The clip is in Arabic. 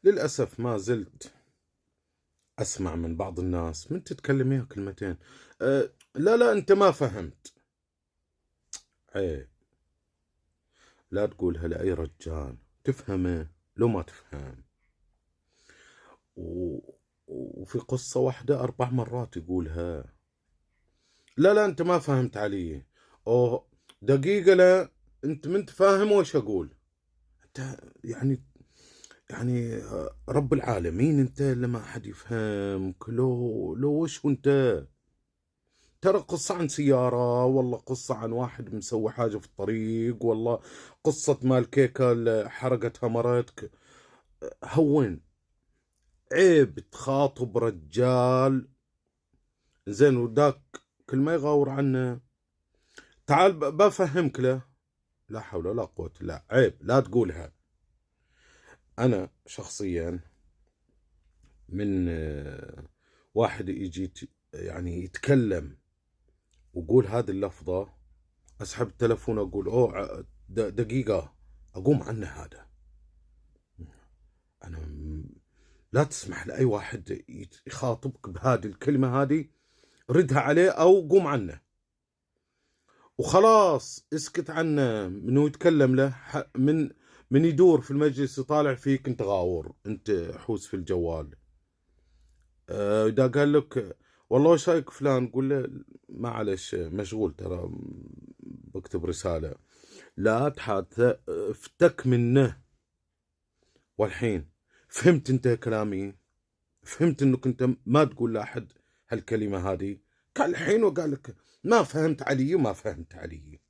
للأسف ما زلت أسمع من بعض الناس من تتكلميها كلمتين. لا لا أنت ما فهمت. عيب، لا تقولها لأي رجال، تفهمه لو ما تفهم. و... وفي قصة واحدة 4 مرات يقولها. لا لا أنت ما فهمت علي. أوه، دقيقة، لا أنت من تفاهم وش أقول. أنت يعني رب العالمين أنت اللي ما حد يفهمك. لو وش وأنت ترى قصة عن سيارة، والله قصة عن واحد مسوي حاجة في الطريق، والله قصة مال كيكة اللي حرقتها مرتك. هون، عيب تخاطب رجال زين وداك كل ما يغاور عنه. تعال بفهمك له. لا حول ولا قوة، لا عيب لا تقولها. أنا شخصيا من واحد يجي يعني يتكلم وقول هذه اللفظة، أسحب التلفون أقول أوه دقيقة أقوم عنه هذا. أنا لا تسمح لأي واحد يخاطبك بهذه الكلمة هذه، ردها عليه أو قوم عنه وخلاص، اسكت عنه. منو يتكلم له من يدور في المجلس يطالع فيك انت غاور، انت حوس في الجوال. اذا قال لك والله وش رايك فلان، قول له معلش مشغول ترى بكتب رسالة. لا تحاتث، افتك منه. والحين فهمت انت كلامي؟ فهمت انك انت ما تقول لاحد هالكلمة هذه؟ كان الحين وقال لك ما فهمت علي وما فهمت علي.